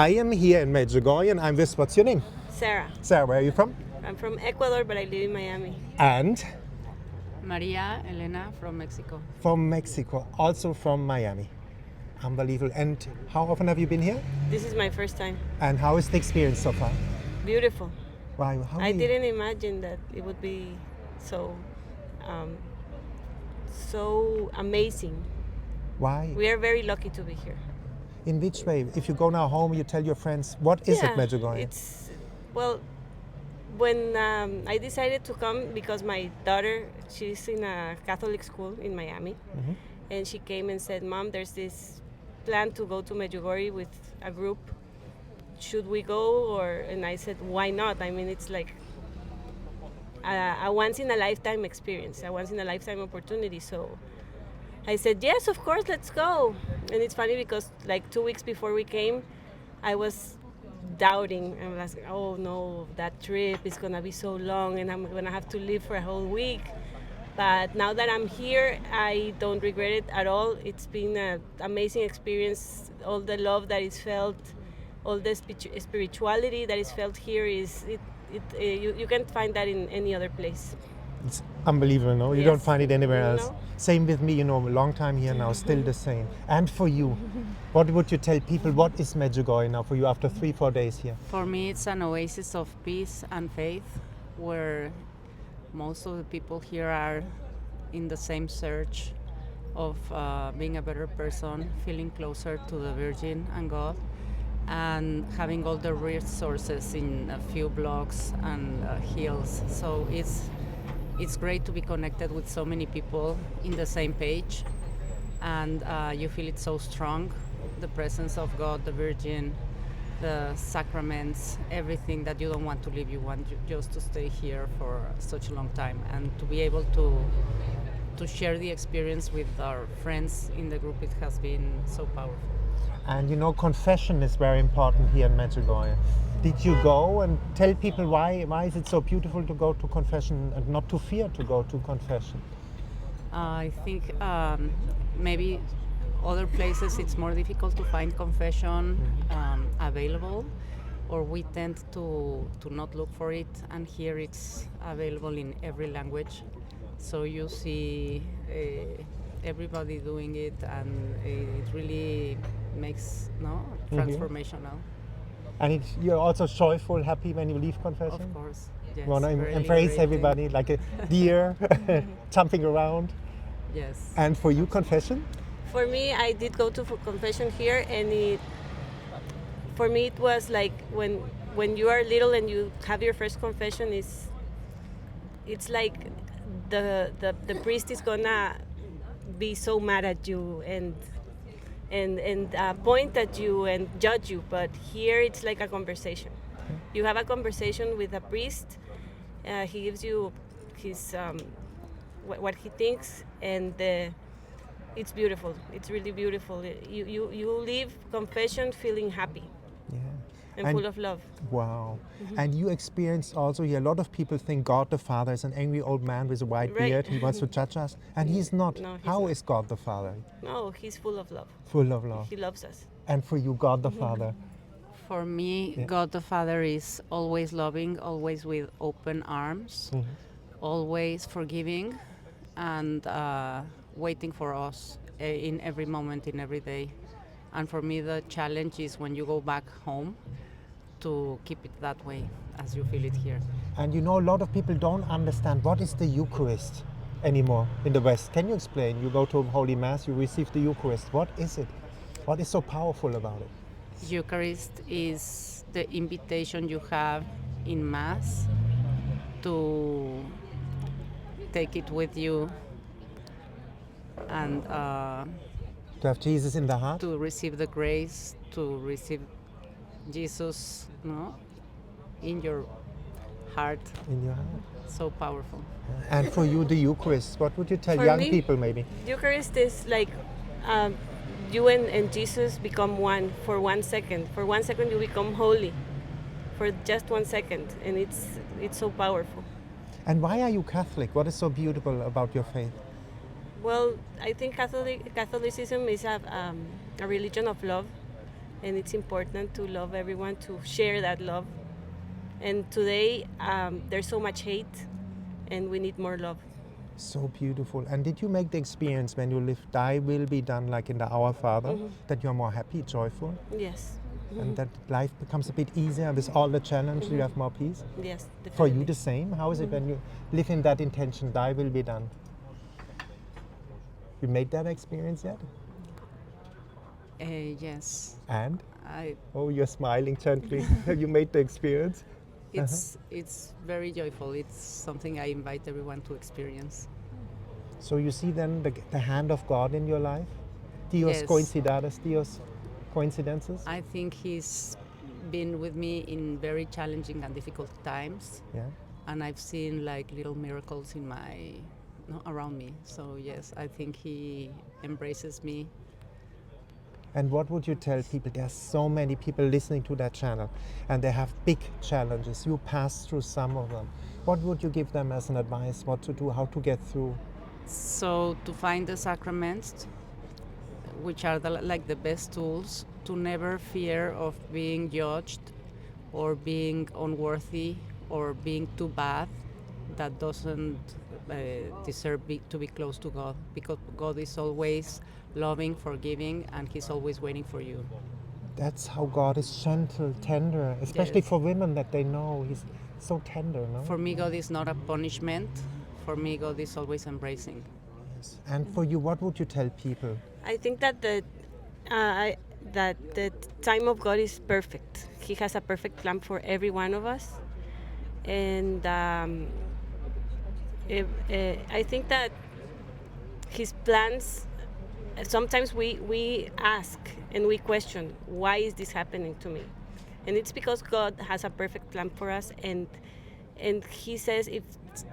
I am here in Medjugorje and I'm with, what's your name? Sarah. Sarah, where are you from? I'm from Ecuador, but I live in Miami. And? Maria Elena from Mexico. From Mexico, also from Miami. Unbelievable. And how often have you been here? This is my first time. And how is the experience so far? Beautiful. Wow, I didn't imagine that it would be so amazing. Why? We are very lucky to be here. In which way? If you go now home, you tell your friends, what is it, Medjugorje? When I decided to come because my daughter, she's in a Catholic school in Miami, and she came and said, Mom, there's this plan to go to Medjugorje with a group. Should we go? And I said, why not? I mean, it's like a once-in-a-lifetime experience, a once-in-a-lifetime opportunity. So I said, yes, of course, let's go. And it's funny because like 2 weeks before we came, I was doubting. I was like, oh no, that trip is gonna be so long and I'm gonna have to live for a whole week. But now that I'm here, I don't regret it at all. It's been an amazing experience. All the love that is felt, all the spirituality that is felt here you can't find that in any other place. It's unbelievable, no? You Yes. don't find it anywhere else. No. Same with me, a long time here now, still the same. And for you, what would you tell people? What is Medjugorje now for you after 3-4 days here? For me, it's an oasis of peace and faith where most of the people here are in the same search of being a better person, feeling closer to the Virgin and God, and having all the resources in a few blocks and hills. So it's great to be connected with so many people in the same page, and you feel it so strong, the presence of God, the Virgin, the sacraments, everything that you don't want to leave. You want just to stay here for such a long time, and to be able to share the experience with our friends in the group, it has been so powerful. And confession is very important here in Medjugorje. Did you go and tell people why is it so beautiful to go to confession and not to fear to go to confession? I think maybe other places it's more difficult to find confession available, or we tend to not look for it, and here it's available in every language. So you see everybody doing it, and it really makes transformational. And you're also joyful, happy when you leave confession? Of course, yes. You want to Very embrace liberating. everybody like a deer jumping around? Yes. And for you, confession? For me, I did go to confession here, and for me it was like when you are little and you have your first confession, it's like the priest is gonna be so mad at you and point at you and judge you, but here it's like a conversation. You have a conversation with a priest. He gives you his what he thinks, and it's beautiful. It's really beautiful. You leave confession feeling happy and full of love. Wow. And you experienced also here, a lot of people think God the Father is an angry old man with a white beard. He wants to judge us. And he's not. No, he's How not. is God the Father? No, he's full of love. Full of love. He loves us. And for you, God the Father? For me, God the Father is always loving, always with open arms, always forgiving, and waiting for us in every moment, in every day. And for me, the challenge is when you go back home to keep it that way as you feel it here. And a lot of people don't understand what is the Eucharist anymore in the West. Can you explain? You go to Holy Mass, you receive the Eucharist. What is it? What is so powerful about it? Eucharist is the invitation you have in Mass to take it with you and To have Jesus in the heart? to receive the grace, to receive Jesus in your heart. In your heart. So powerful. And for you, the Eucharist, what would you tell For young me, people maybe? Eucharist is like you and Jesus become one for 1 second. For 1 second you become holy. For just 1 second, and it's so powerful. And why are you Catholic? What is so beautiful about your faith? Well, I think Catholicism is a religion of love. and it's important to love everyone, to share that love. And today there's so much hate, and we need more love. So beautiful. And did you make the experience when you live, thy will be done, like in the Our Father, that you're more happy, joyful, Yes. and that life becomes a bit easier with all the challenge, you have more peace? Yes, definitely. For you the same? How is it when you live in that intention, thy will be done? You made that experience yet? Yes. And? I, Oh, you're smiling gently. Have you made the experience? it's very joyful. It's something I invite everyone to experience. So you see then the hand of God in your life? Dios Yes. coincidades, Dios coincidences? I think he's been with me in very challenging and difficult times, Yeah. and I've seen like little miracles in around me. So yes, I think he embraces me. And what would you tell people? There's so many people listening to that channel and they have big challenges. You passed through some of them. What would you give them as an advice? What to do? How to get through? So to find the sacraments, which are like the best tools, to never fear of being judged or being unworthy or being too bad, that doesn't deserve to be close to God, because God is always loving, forgiving, and he's always waiting for you. That's how God is gentle, tender, especially Yes. for women that they know. He's so tender, no? For me, God is not a punishment. For me, God is always embracing. And for you, what would you tell people? I think that that the time of God is perfect. He has a perfect plan for every one of us, and I think that His plans. Sometimes we ask and we question, why is this happening to me? And it's because God has a perfect plan for us, and He says, if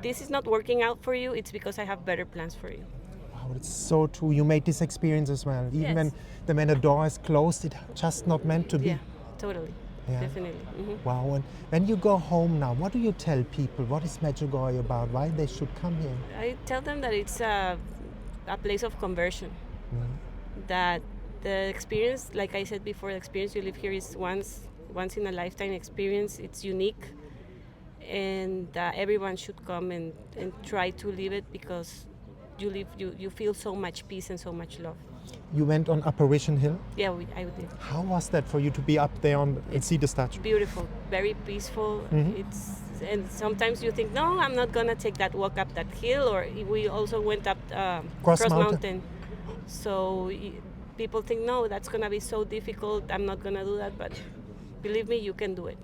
this is not working out for you, it's because I have better plans for you. Wow, it's so true. You made this experience as well. Even Yes. when a door is closed, it's just not meant to be. Yeah, totally, Yeah. definitely. Wow, and when you go home now, what do you tell people? What is Medjugorje about? Why they should come here? I tell them that it's a place of conversion. That the experience, like I said before, the experience you live here is once in a lifetime experience. It's unique, and everyone should come and try to live it, because you feel so much peace and so much love. You went on Apparition Hill. Yeah, I did. How was that for you to be up there and see the statue? Beautiful, very peaceful. And sometimes you think, no, I'm not gonna take that walk up that hill. Or we also went up Cross Mountain. So people think, no, that's gonna be so difficult. I'm not gonna do that. But believe me, you can do it.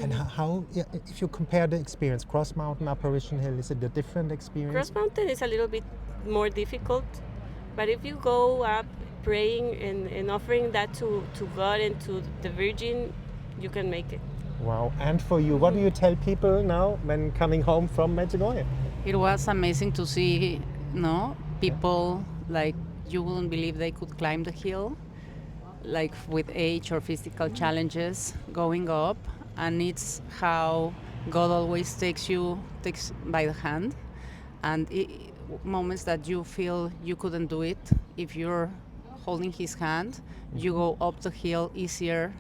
And how, if you compare the experience, Cross Mountain, Apparition Hill, is it a different experience? Cross Mountain is a little bit more difficult, but if you go up praying and offering that to God and to the Virgin, you can make it. Wow. And for you, what do you tell people now when coming home from Medjugorje? It was amazing to see, people like you wouldn't believe they could climb the hill, like with age or physical challenges going up, and it's how God always takes by the hand, and moments that you feel you couldn't do it, if you're holding His hand, you go up the hill easier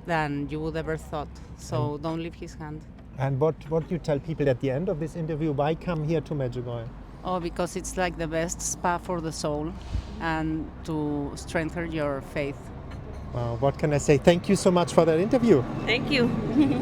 than you would ever thought. So don't leave His hand. And what do you tell people at the end of this interview? Why come here to Medjugorje? Oh, because it's like the best spa for the soul and to strengthen your faith. What can I say? Thank you so much for that interview. Thank you.